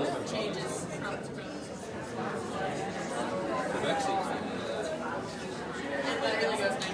changes. It literally goes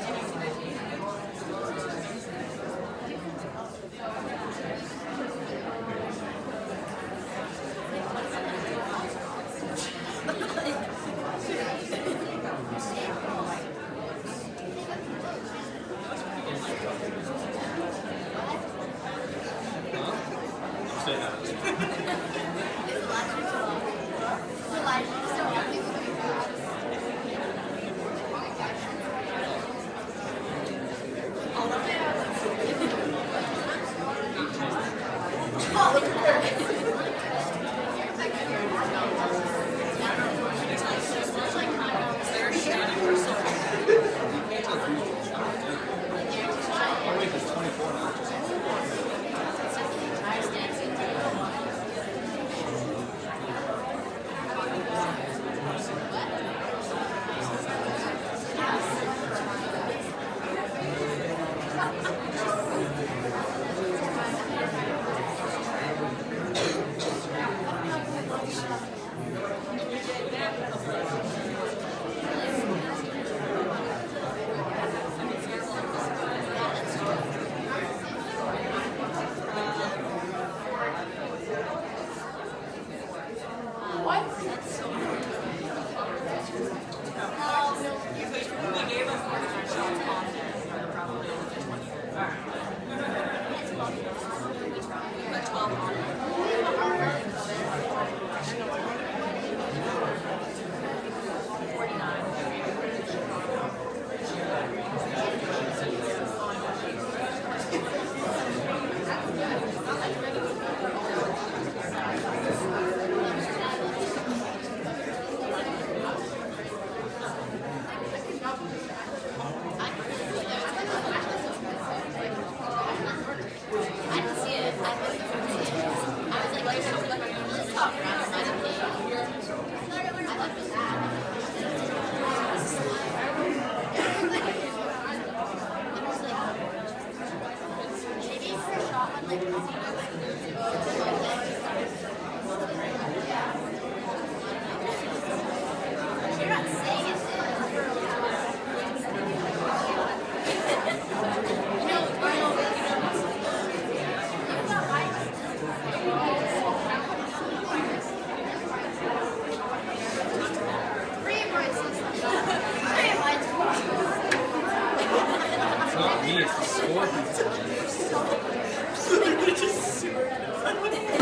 19,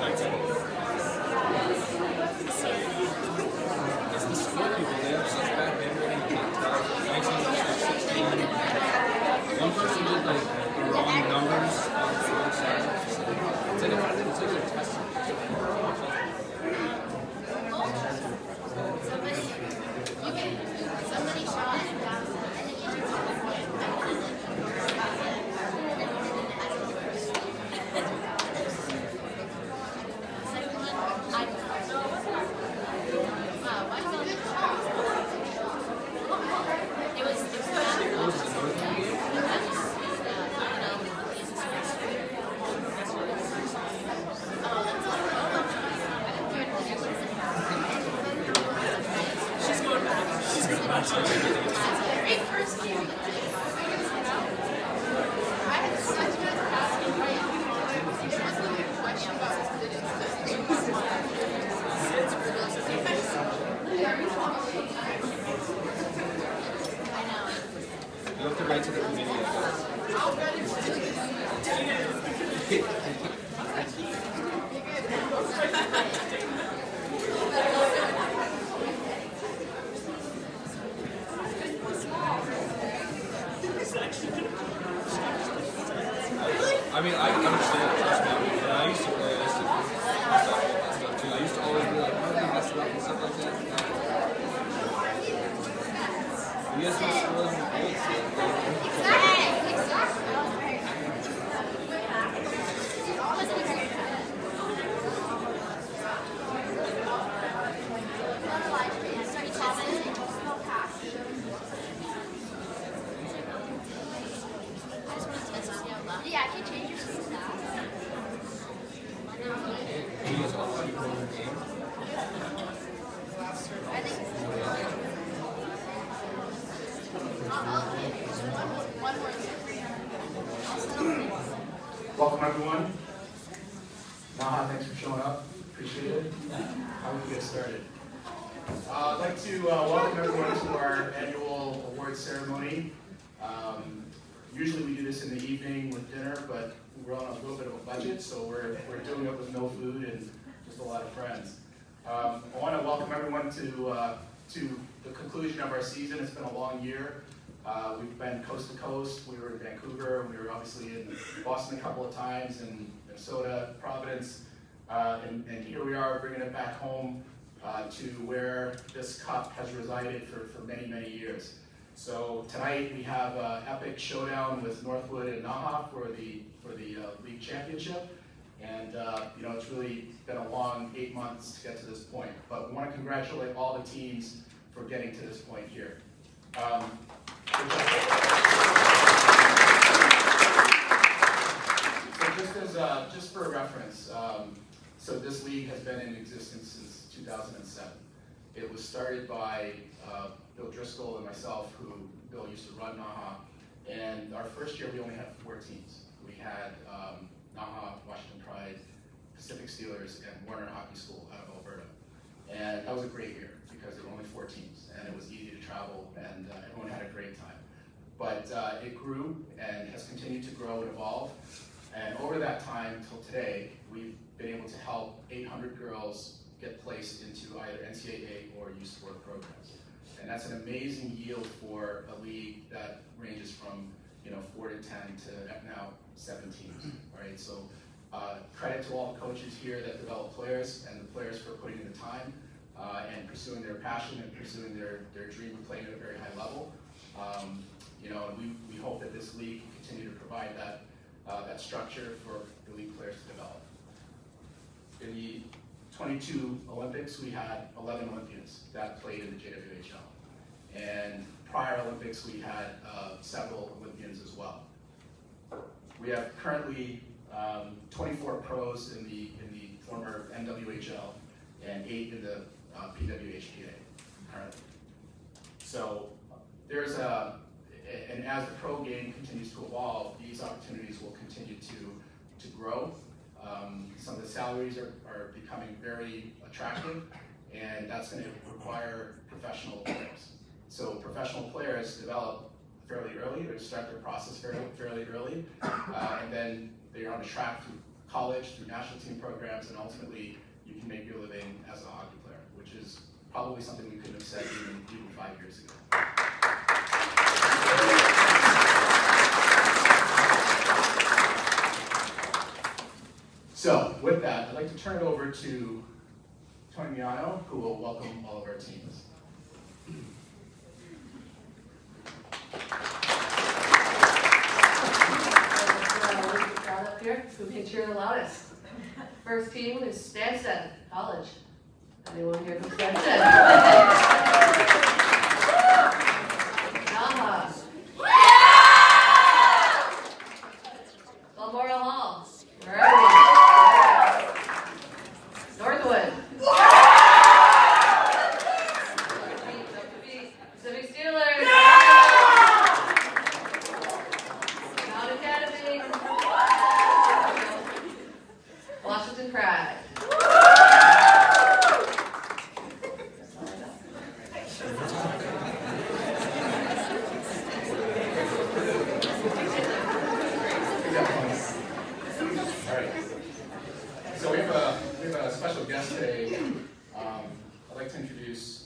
19. Welcome everyone. Naha, thanks for showing up. Appreciate it. How do we get started? I'd like to welcome everyone to our annual award ceremony. Usually we do this in the evening with dinner, but we're on a little bit of a budget, so we're doing it with no food and just a lot of friends. I want to welcome everyone to the conclusion of our season. It's been a long year. We've been coast to coast. We were in Vancouver. We were obviously in Boston a couple of times, and Minnesota, Providence, and here we are bringing it back home to where this cup has resided for many, many years. So tonight we have an epic showdown with Northwood and Naha for the league championship, and it's really been a long 8 months to get to this point. But we want to congratulate all the teams for getting to this point here. So just for reference, so this league has been in existence since 2007. It was started by Bill Driscoll and myself, who Bill used to run Naha. And our first year, we only had 4 teams. We had Naha, Washington Pride, Pacific Steelers, and Warner Hockey School out of Alberta. And that was a great year because there were only 4 teams, and it was easy to travel, and everyone had a great time. But it grew and has continued to grow and evolve. And over that time till today, we've been able to help 800 girls get placed into either NCAA or youth sport programs. And that's an amazing yield for a league that ranges from 4 to 10 to now 7 teams. Right? So credit to all the coaches here that develop players, and the players for putting in the time and pursuing their passion and pursuing their dream of playing at a very high level. We hope that this league can continue to provide that structure for the league players to develop. In the 22 Olympics, we had 11 Olympians that played in the JWHL. And prior Olympics, we had several Olympians as well. We have currently 24 pros in the former NWHL and 8 in the PWHPA currently. So there's and as the pro game continues to evolve, these opportunities will continue to grow. Some of the salaries are becoming very attractive, and that's going to require professional players. So professional players develop fairly early, they start their process fairly early, and then they're on a track through college, through national team programs, and ultimately you can make your living as a hockey player, which is probably something we couldn't have said even 5 years ago. So with that, I'd like to turn it over to Tony Miano, who will welcome all of our teams. Crowd up here, who can cheer the loudest? First team is Stansted College. Anyone here from Stansted? Naha. Memorial Hall. Where are we? Northwood. Pacific Steelers. Mount Academy. Washington Pride. So we have a special guest today. I'd like to introduce.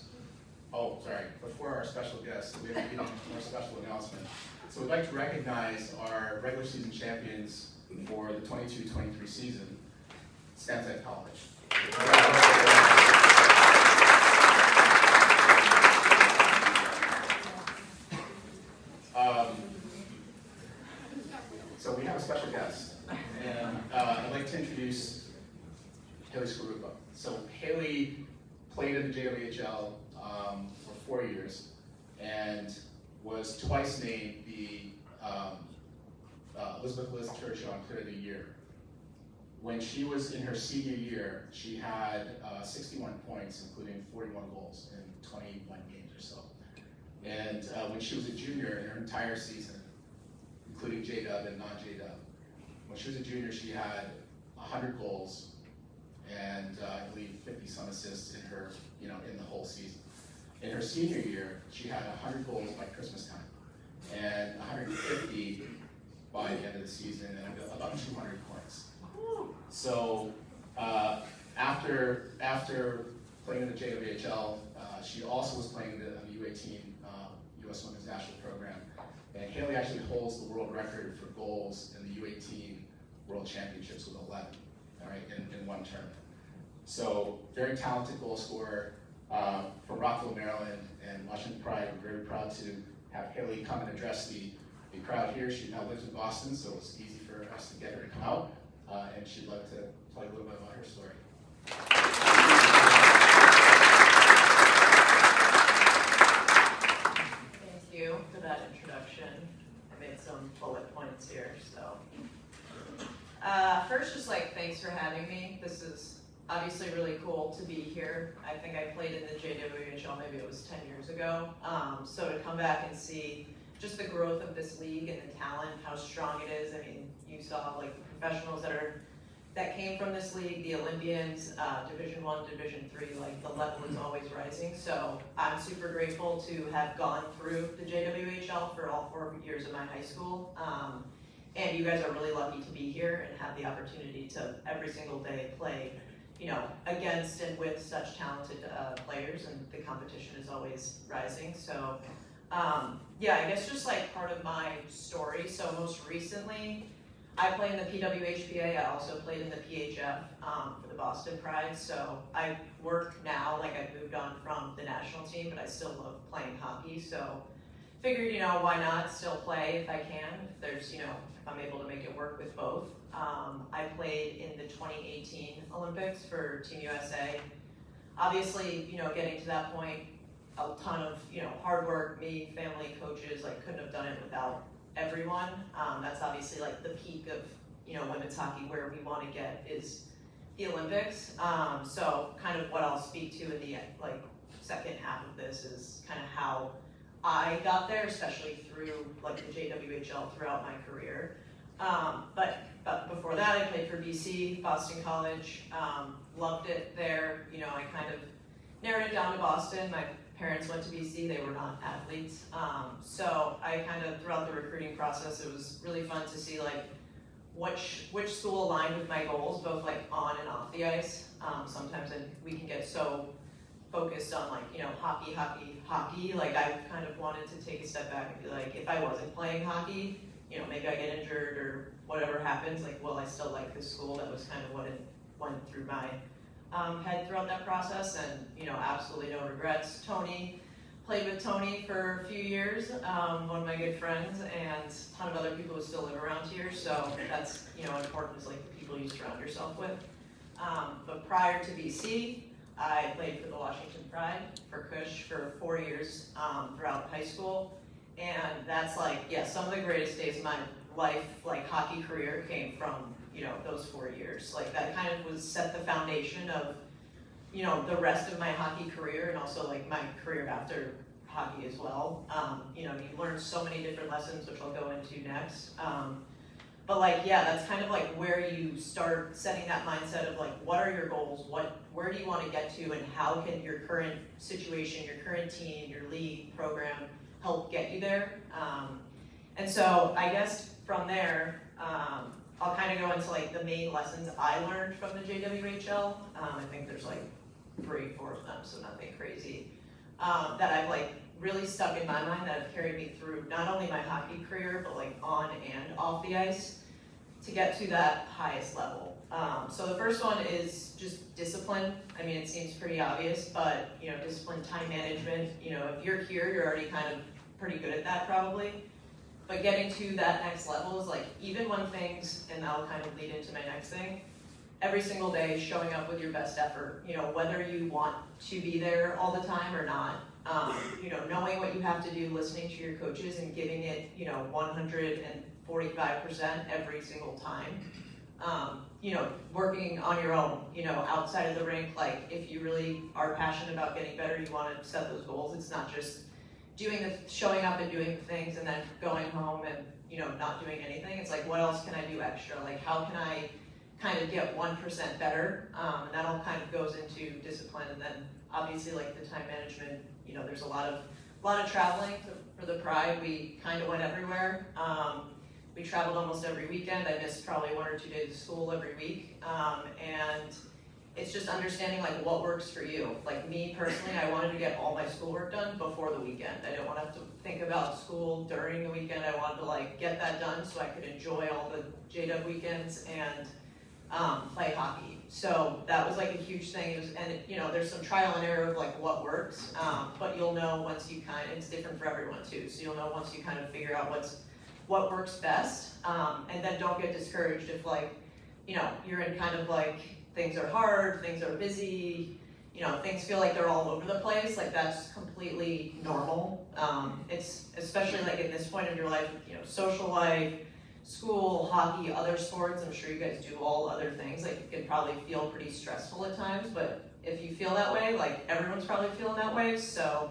Before our special guest, we have a more special announcement. So we'd like to recognize our regular season champions for the 22-23 season, Stansted College. So we have a special guest, and I'd like to introduce Haley Skarupa. So Haley played in the JWHL for 4 years and was twice named the Elizabeth Liz Churchill Player of the Year. When she was in her senior year, she had 61 points, including 41 goals in 21 games or so. And when she was a junior in her entire season, including JW and non-JW, when she was a junior, she had 100 goals and I believe 50 some assists in her, in the whole season. In her senior year, she had 100 goals by Christmas time and 150 by the end of the season and about 200 points. So after playing in the JWHL, she also was playing the U18 U.S. Women's National Program. And Haley actually holds the world record for goals in the U18 World Championships with 11, all right, in one tournament. So very talented goal scorer from Rockville, Maryland, and Washington Pride. We're very proud to have Haley come and address the crowd here. She now lives in Boston, so it's easy for us to get her to come out, and she'd like to tell you a little bit about her story. Thank you for that introduction. I made some bullet points here, so. First, just thanks for having me. This is obviously really cool to be here. I think I played in the JWHL, maybe it was 10 years ago. So to come back and see just the growth of this league and the talent, how strong it is. I mean, you saw the professionals that came from this league, the Olympians, Division I, Division III, the level is always rising. So I'm super grateful to have gone through the JWHL for all 4 years of my high school. And you guys are really lucky to be here and have the opportunity to every single day play, against and with such talented players, and the competition is always rising. So yeah, I guess just part of my story. So most recently, I play in the PWHPA. I also played in the PHF for the Boston Pride. So I work now, I've moved on from the national team, but I still love playing hockey. So figured, why not still play if I can, if there's, if I'm able to make it work with both. I played in the 2018 Olympics for Team USA. Obviously, getting to that point, a ton of, hard work, me, family, coaches, couldn't have done it without everyone. That's obviously the peak of, women's hockey. Where we want to get is the Olympics. So kind of what I'll speak to in the second half of this is kind of how I got there, especially through the JWHL throughout my career. But before that, I played for BC, Boston College, loved it there. I kind of narrowed it down to Boston. My parents went to BC, they were not athletes. So I kind of, throughout the recruiting process, it was really fun to see which school aligned with my goals, both on and off the ice. Sometimes we can get so focused on hockey. I kind of wanted to take a step back and be if I wasn't playing hockey, maybe I get injured or whatever happens, will I still like this school? That was kind of what it went through my head throughout that process, and absolutely no regrets. Tony, played with Tony for a few years, one of my good friends, and a ton of other people who still live around here, so that's important is the people you surround yourself with. But prior to BC, I played for the Washington Pride, for Cush, for 4 years throughout high school, and that's some of the greatest days of my life, hockey career, came from those 4 years. That kind of was set the foundation of the rest of my hockey career, and also my career after hockey as well. You learn so many different lessons, which I'll go into next. But yeah, that's kind of where you start setting that mindset of what are your goals, where do you want to get to, and how can your current situation, your current team, your league program help get you there. And so I guess from there, I'll kind of go into the main lessons I learned from the JWHL. I think there's 3, 4 of them, so nothing crazy. That I've really stuck in my mind, that have carried me through not only my hockey career, but on and off the ice to get to that highest level. So the first one is just discipline. I mean, it seems pretty obvious, but discipline, time management. If you're here, you're already kind of pretty good at that probably. But getting to that next level is even when things, and that'll kind of lead into my next thing, every single day showing up with your best effort, whether you want to be there all the time or not, knowing what you have to do, listening to your coaches and giving it, 145% every single time. Working on your own, outside of the rink, if you really are passionate about getting better, you want to set those goals. It's not just showing up and doing the things and then going home and, not doing anything. It's like, what else can I do extra? Like, how can I kind of get 1% better? And that all kind of goes into discipline. And then obviously like the time management, there's a lot of traveling for the Pride. We kind of went everywhere. We traveled almost every weekend. I missed probably 1 or 2 days of school every week. And it's just understanding like what works for you. Like me personally, I wanted to get all my schoolwork done before the weekend. I didn't want to have to think about school during the weekend. I wanted to like get that done so I could enjoy all the JW weekends and play hockey. So that was like a huge thing. There's some trial and error of like what works, but you'll know once you it's different for everyone too. So you'll know once you kind of figure out what works best, and then don't get discouraged if like, you're in kind of like, things are hard, things are busy, things feel like they're all over the place. Like that's completely normal. It's especially like in this point of your life, social life, school, hockey, other sports. I'm sure you guys do all other things. Like it can probably feel pretty stressful at times, but if you feel that way, like everyone's probably feeling that way. So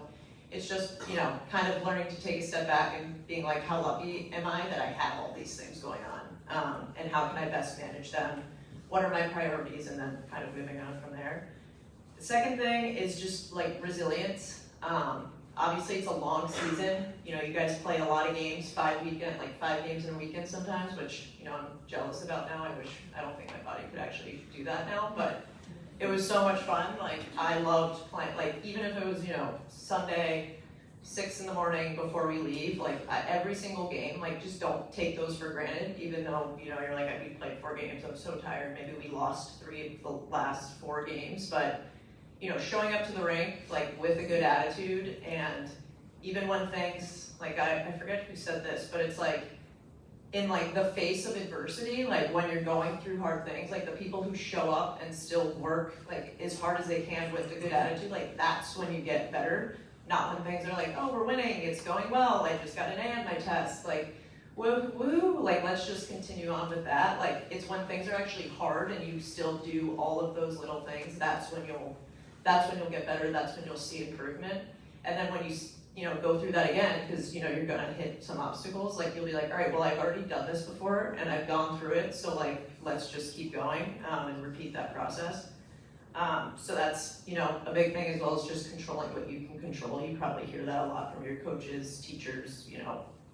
it's just, kind of learning to take a step back and being like, how lucky am I that I have all these things going on? And how can I best manage them? What are my priorities? And then kind of moving on from there. The second thing is just like resilience. Obviously it's a long season. You guys play a lot of games, 5 games in a weekend sometimes, which, I'm jealous about now. I don't think my body could actually do that now, but it was so much fun. Like I loved playing, like even if it was, Sunday, 6 in the morning before we leave, like every single game, like just don't take those for granted, even though, you're like, we played 4 games, I'm so tired, maybe we lost 3 of the last 4 games, but, showing up to the rink, like with a good attitude, and even when things, like I forget who said this, but it's like, in like the face of adversity, like when you're going through hard things, like the people who show up and still work like as hard as they can with a good attitude, like that's when you get better. Not when things are like, oh, we're winning, it's going well, I just got an A on my test, like, woo, like let's just continue on with that. Like it's when things are actually hard and you still do all of those little things, that's when you'll get better, that's when you'll see improvement. And then when you go through that again, because you're gonna hit some obstacles, like you'll be like, all right, well I've already done this before and I've gone through it, so like let's just keep going and repeat that process. So that's, a big thing as well as just controlling what you can control. You probably hear that a lot from your coaches, teachers,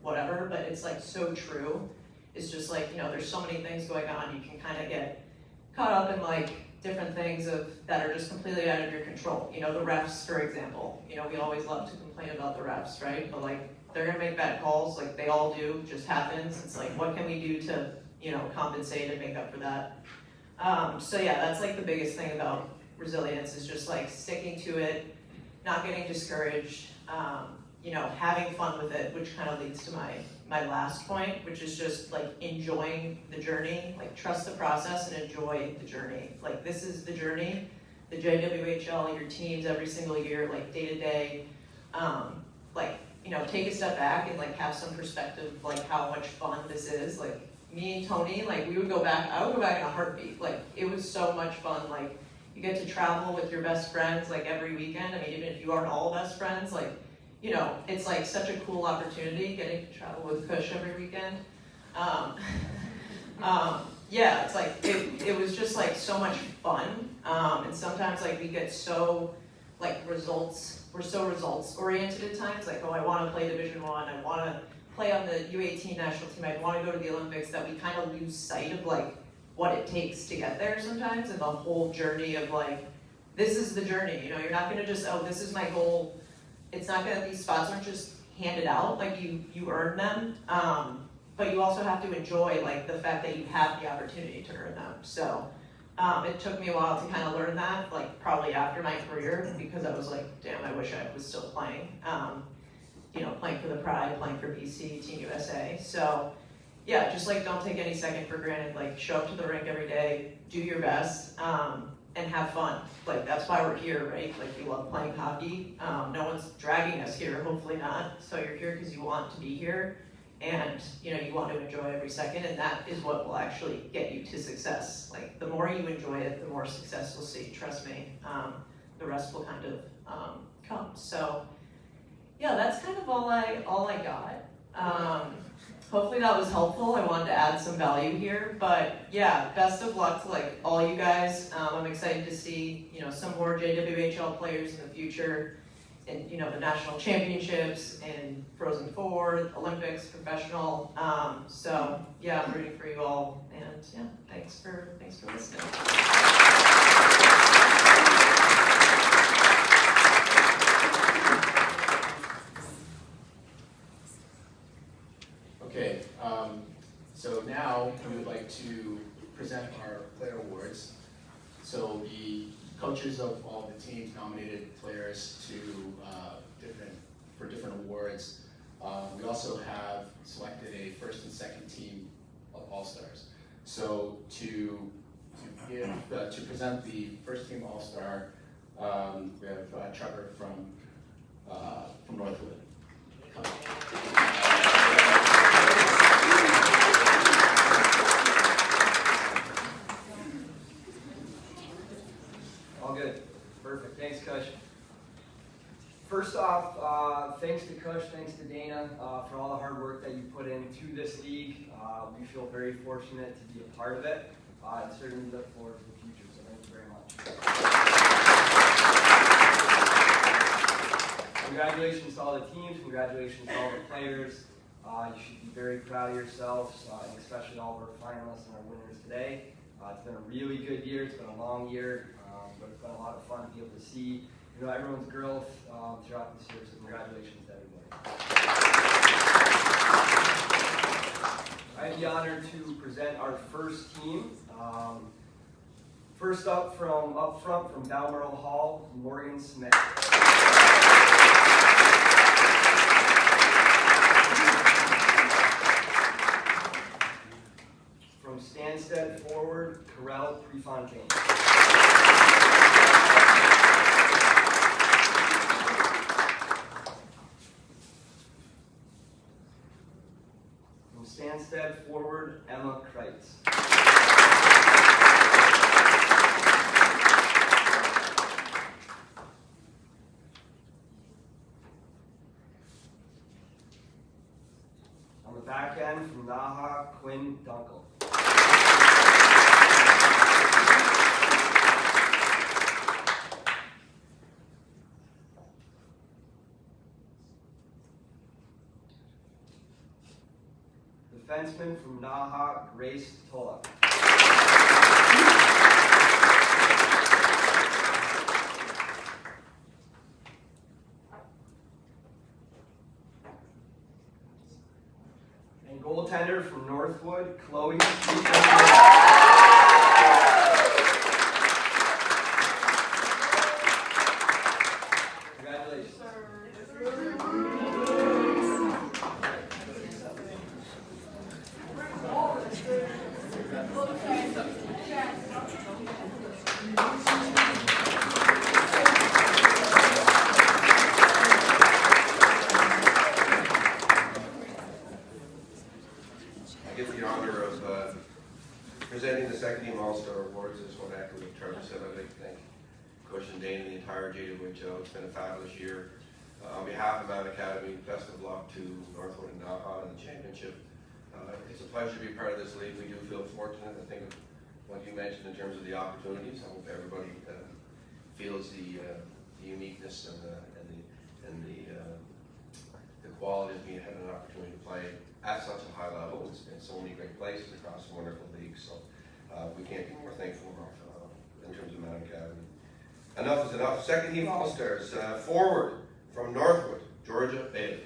whatever, but it's like so true. It's just like, there's so many things going on, you can kind of get caught up in like different things that are just completely out of your control. The refs, for example, we always love to complain about the refs, right? But like, they're gonna make bad calls, like they all do, it just happens. It's like, what can we do to, compensate and make up for that? So yeah, that's like the biggest thing about resilience is just like sticking to it, not getting discouraged, having fun with it, which kind of leads to my last point, which is just like enjoying the journey, like trust the process and enjoy the journey. Like this is the journey, the JWHL, your teams every single year, like day to day, take a step back and like have some perspective, like how much fun this is. Like me and Tony, like I would go back in a heartbeat. Like it was so much fun. Like you get to travel with your best friends like every weekend. I mean, even if you aren't all best friends, like, it's like such a cool opportunity getting to travel with Kush every weekend. Yeah, it's like, it was just like so much fun. And sometimes like we get so like we're so results oriented at times. Like, oh, I want to play Division I, I want to play on the U18 national team, I want to go to the Olympics, that we kind of lose sight of like what it takes to get there sometimes, and the whole journey of like, this is the journey, you're not gonna just, oh, this is my goal. It's not gonna, these spots aren't just handed out, like you earn them, but you also have to enjoy like the fact that you have the opportunity to earn them. So it took me a while to kind of learn that, like probably after my career, because I was like, damn, I wish I was still playing. Playing for the Pride, playing for BC, Team USA. So yeah, just like don't take any second for granted. Like show up to the rink every day, do your best, and have fun. Like that's why we're here, right? Like we love playing hockey. No one's dragging us here, hopefully not. So you're here because you want to be here, and you want to enjoy every second, and that is what will actually get you to success. Like the more you enjoy it, the more success you'll see. Trust me. The rest will kind of come. So yeah, that's kind of all I got. Hopefully that was helpful. I wanted to add some value here, but yeah, best of luck to like all you guys. I'm excited to see, you know, some more JWHL players in the future, and you know, the national championships and Frozen Four, Olympics, professional. So yeah, I'm rooting for you all, and yeah, thanks for listening. Okay, so now we would like to present our player awards. So the coaches of all the teams nominated players to different awards. We also have selected a first and second team of All-Stars. So to present the first team All-Star, we have Trevor from Northwood. All good. Perfect. Thanks, Kush. First off, thanks to Kush, thanks to Dana for all the hard work that you put into this league. We feel very fortunate to be a part of it, and certainly look forward to the future, so thank you very much. Congratulations to all the teams, congratulations to all the players. You should be very proud of yourselves, and especially all of our finalists and our winners today. It's been a really good year, it's been a long year, but it's been a lot of fun to be able to see, you know, everyone's growth throughout this year, so congratulations to everybody. I have the honor to present our first team. First up front from Balmoral Hall, Morgan Smith. From Stansted forward, Corel Prefontaine. From Stansted forward, Emma Kreitz. On the back end, from Naha, Quinn Dunkel. Defenseman from Naha, Grace Tola. And goaltender from Northwood, Chloe. Congratulations. I get the honor of presenting the second team All-Star Awards. I just want to echo what Trevor said. I'd like to thank Coach and Dane and the entire JWHL. It's been a fabulous year. On behalf of Mount Academy, best of luck to Northwood and Naha in the championship. It's a pleasure to be part of this league. We do feel fortunate. I think of what you mentioned in terms of the opportunities. I hope everybody feels the uniqueness and the quality of being having an opportunity to play at such a high level in so many great places across a wonderful league. So we can't be more thankful in terms of Mount Academy. Enough is enough. Second team All-Stars. Forward from Northwood, Georgia Bailey.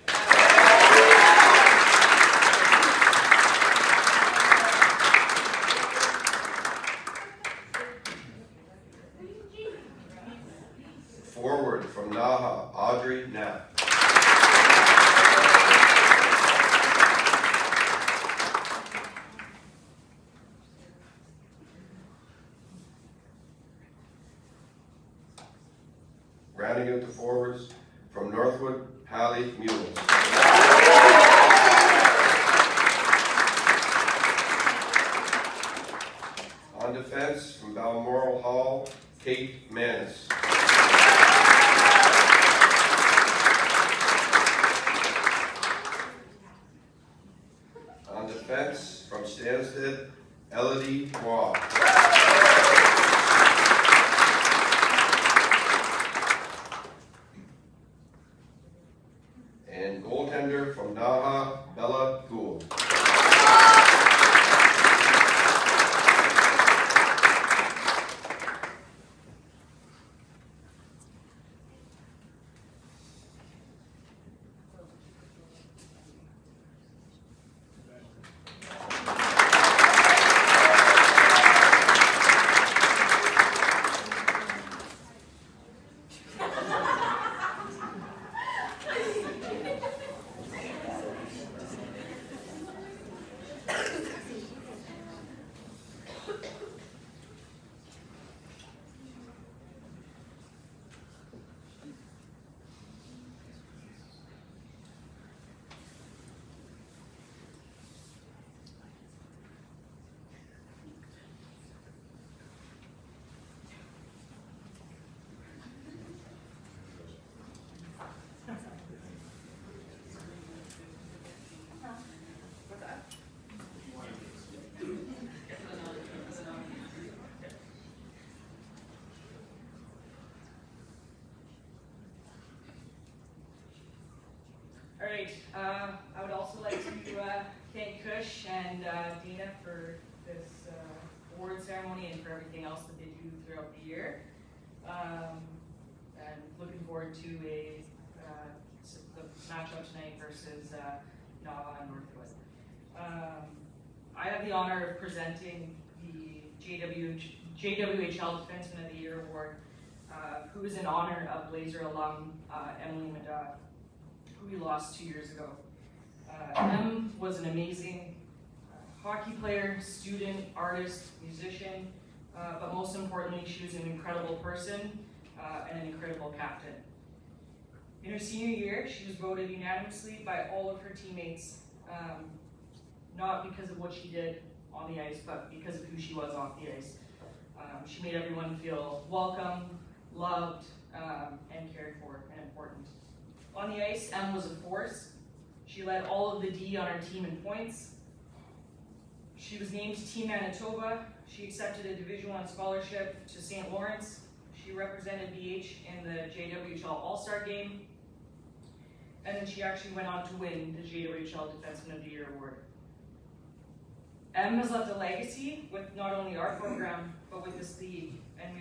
Forward from Naha, Audrey Knapp. Rounding out the forwards from Northwood, Hallie Mules. On defense from Balmoral Hall, Kate Mannis. Elodie Wall. And goaltender from Naha, Bella Gould. All right, I would also like to thank Kush and Dina for this award ceremony and for everything else that they do throughout the year. And looking forward to the matchup tonight versus Naha and Northwood. I have the honor of presenting the JWHL Defenseman of the Year award, who is in honor of Blazer alum Emily Madad, who we lost 2 years ago. Em was an amazing hockey player, student, artist, musician, but most importantly, she was an incredible person and an incredible captain. In her senior year, she was voted unanimously by all of her teammates, not because of what she did on the ice, but because of who she was off the ice. She made everyone feel welcome, loved, and cared for, and important. On the ice, Em was a force. She led all of the D on our team in points. She was named to Team Manitoba. She accepted a Division I scholarship to St. Lawrence. She represented BH in the JWHL All-Star Game. And then she actually went on to win the JWHL Defenseman of the Year award. Em has left a legacy with not only our program, but with this league. And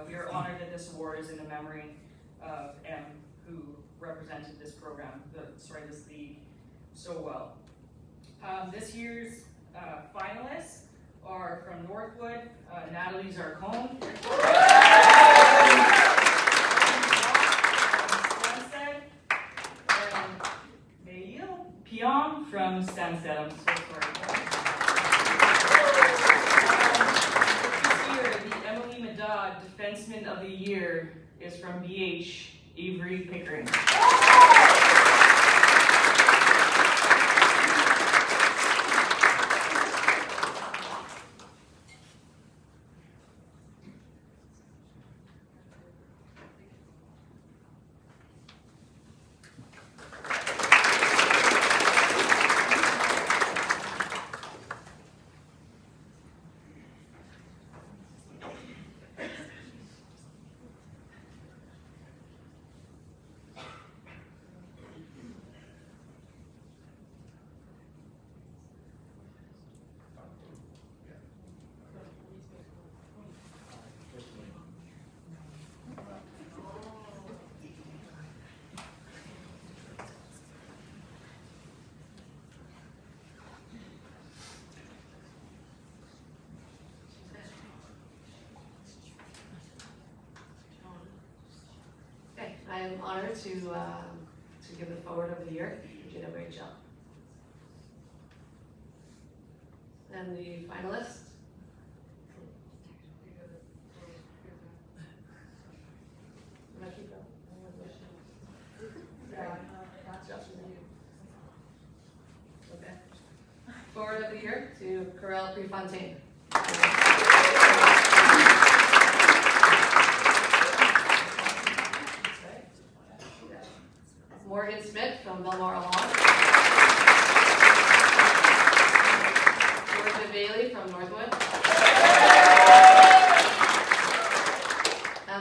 we are honored that this award is in the memory of Em, who represented this program, this league, so well. This year's finalists are from Northwood, Natalie Zarcone, Stansted, and Mail Pion from Stansted. I'm so sorry. This year, the Emily Madad Defenseman of the Year is from BH, Avery Pickering. I am honored to give the Forward of the Year to JWHL. And the finalists. Okay. Forward of the Year to Corel Prefontaine. Morgan Smith from Balmoral Hall. Georgia Bailey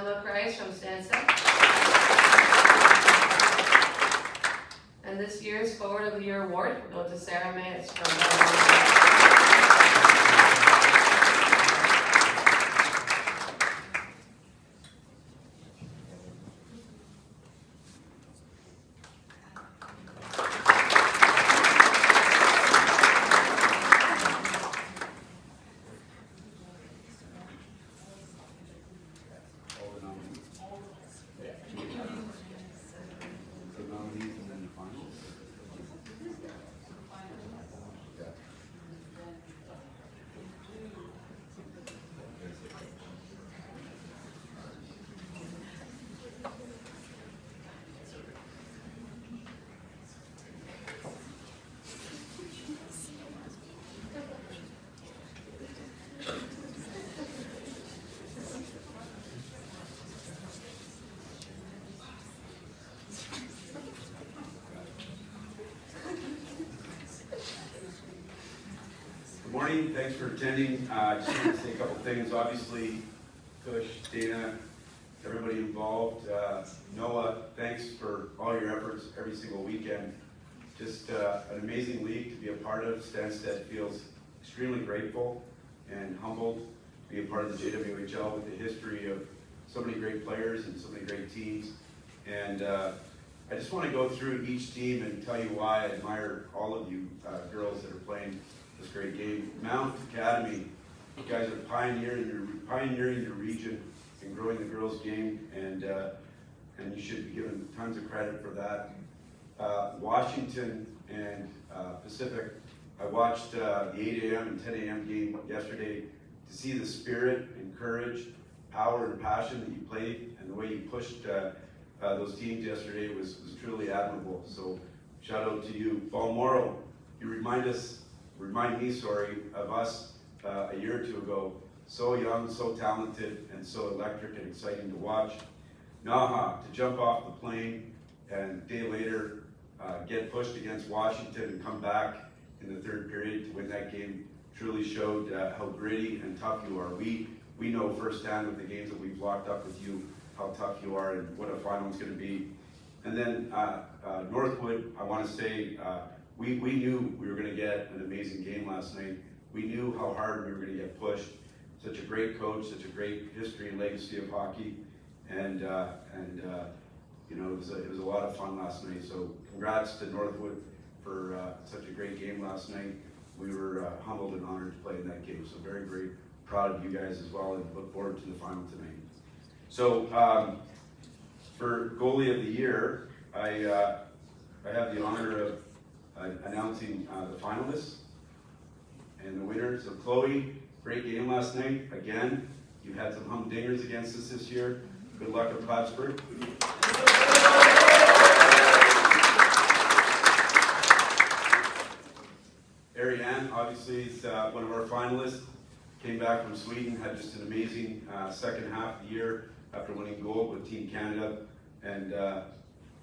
Pamela Kreis from Stansted. And this year's Forward of the Year award will go to Sarah Mance from All the nominees. The nominees and then the finals. Yeah. Good morning, thanks for attending. I just wanted to say a couple things. Obviously, Kush, Dana, everybody involved, Noah, thanks for all your efforts every single weekend. Just an amazing league to be a part of. Stansted feels extremely grateful and humbled to be a part of the JWHL with the history of so many great players and so many great teams. And I just want to go through each team and tell you why I admire all of you girls that are playing this great game. Mount Academy, you guys are pioneering your region and growing the girls' game, and you should be given tons of credit for that. Washington and Pacific, I watched the 8 a.m. and 10 a.m. game yesterday to see the spirit and courage, power and passion that you played and the way you pushed those teams yesterday was truly admirable. So shout out to you. Balmoral, you remind me, of us a year or two ago. So young, so talented, and so electric and exciting to watch. Naha, to jump off the plane and a day later get pushed against Washington and come back in the third period to win that game truly showed how gritty and tough you are. We know firsthand with the games that we've locked up with you how tough you are and what a final is going to be. And then Northwood, I want to say we knew we were going to get an amazing game last night. We knew how hard we were going to get pushed. Such a great coach, such a great history and legacy of hockey, and you know, it was a lot of fun last night. So congrats to Northwood for such a great game last night. We were humbled and honored to play in that game. So very, very proud of you guys as well, and look forward to the final tonight. So for goalie of the year, I have the honor of announcing the finalists and the winners. So Chloe, great game last night. Again, you had some humdingers against us this year. Good luck at Plattsburgh. Ariane, obviously, is one of our finalists. Came back from Sweden, had just an amazing second half of the year after winning gold with Team Canada. And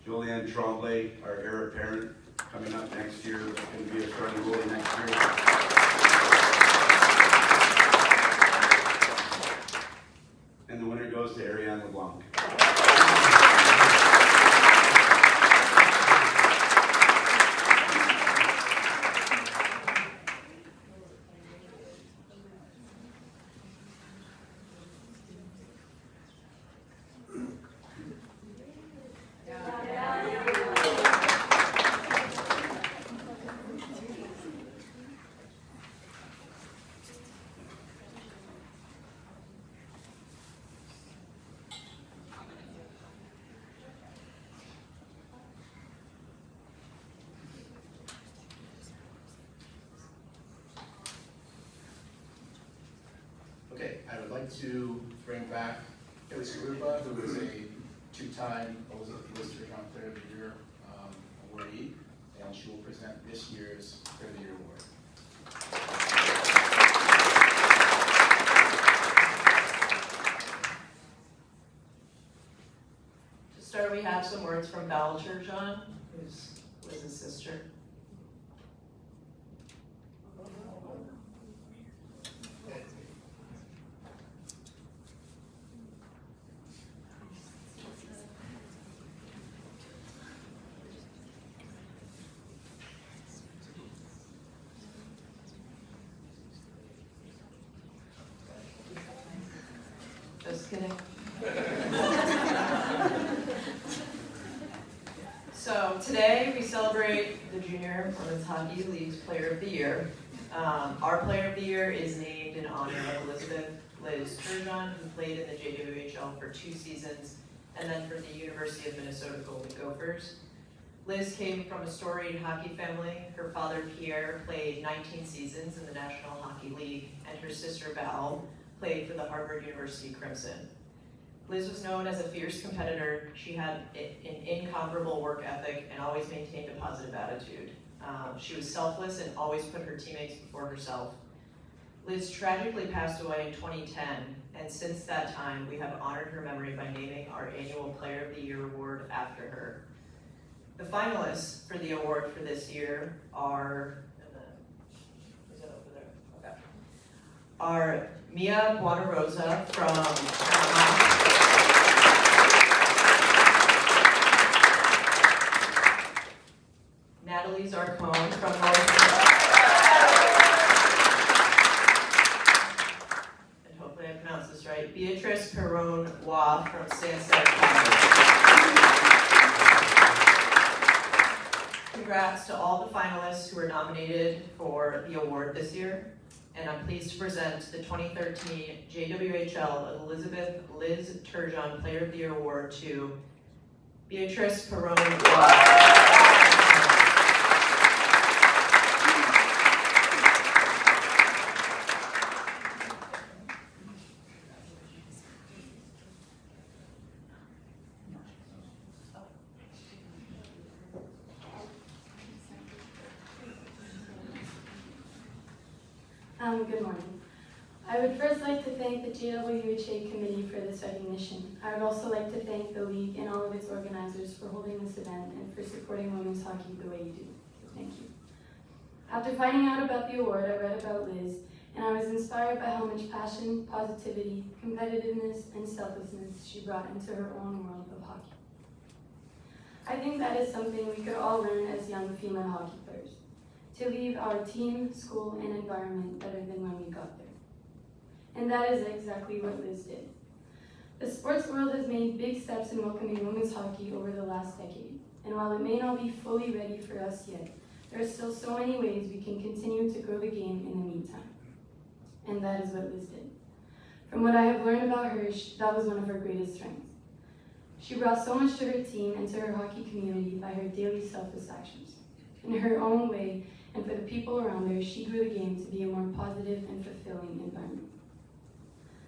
Julianne Tremblay, our heir apparent, coming up next year, going to be a starting goalie next year. And the winner goes to Ariane LeBlanc. Okay, I would like to bring back Kelly Sarupa, who is a two-time Lister Young Player of the Year awardee, and she will present this year's Player of the Year award. To start, we have some words from Belcher John, who's Liz's sister. Just kidding. So today we celebrate the Junior Women's Hockey League's Player of the Year. Our Player of the Year is named in honor of Elizabeth Liz Turgeon, who played in the JWHL for 2 seasons, and then for the University of Minnesota Golden Gophers. Liz came from a storied hockey family. Her father, Pierre, played 19 seasons in the National Hockey League, and her sister, Val, played for the Harvard University Crimson. Liz was known as a fierce competitor. She had an incomparable work ethic and always maintained a positive attitude. She was selfless and always put her teammates before herself. Liz tragically passed away in 2010, and since that time, we have honored her memory by naming our annual Player of the Year award after her. The finalists for the award for this year are, is it over there? Okay. Are Mia Buonarosa from Natalie Zarcone from North, and hopefully I pronounced this right, Beatrice Perron-Waugh from Sunset College. Congrats to all the finalists who were nominated for the award this year, and I'm pleased to present the 2013 JWHL Elizabeth Liz Turgeon Player of the Year Award to Beatrice Perron-Waugh. Good morning. I would first like to thank the JWHA committee for this recognition. I would also like to thank the league and all of its organizers for holding this event and for supporting women's hockey the way you do. So thank you. After finding out about the award, I read about Liz, and I was inspired by how much passion, positivity, competitiveness, and selflessness she brought into her own world of hockey. I think that is something we could all learn as young female hockey players, to leave our team, school, and environment better than when we got there. And that is exactly what Liz did. The sports world has made big steps in welcoming women's hockey over the last decade, and while it may not be fully ready for us yet, there are still so many ways we can continue to grow the game in the meantime. And that is what Liz did. From what I have learned about her, that was one of her greatest strengths. She brought so much to her team and to her hockey community by her daily selfless actions. In her own way, and for the people around her, she grew the game to be a more positive and fulfilling environment.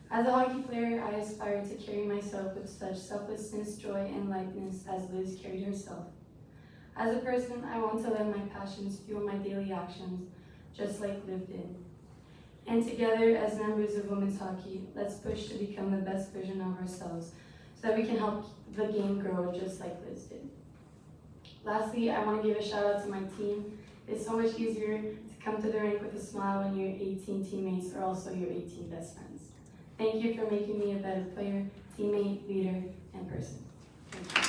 As a hockey player, I aspire to carry myself with such selflessness, joy, and lightness as Liz carried herself. As a person, I want to let my passions fuel my daily actions, just like Liv did. And together, as members of women's hockey, let's push to become the best version of ourselves so that we can help the game grow just like Liz did. Lastly, I want to give a shout out to my team. It's so much easier to come to the rink with a smile when your 18 teammates are also your 18 best friends. Thank you for making me a better player, teammate, leader, and person. Thank you.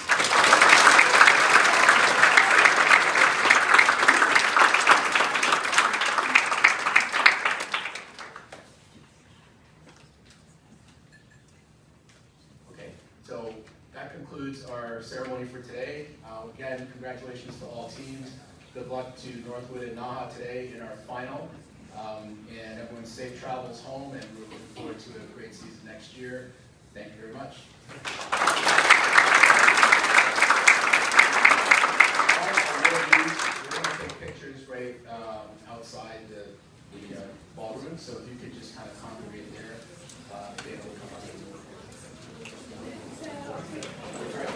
Okay, so that concludes our ceremony for today. Again, congratulations to all teams. Good luck to Northwood and Naha today in our final. And everyone safe travels home, and we're looking forward to a great season next year. Thank you very much. We're going to take pictures right outside the ballroom, so if you could just kind of congregate there, be able to come up and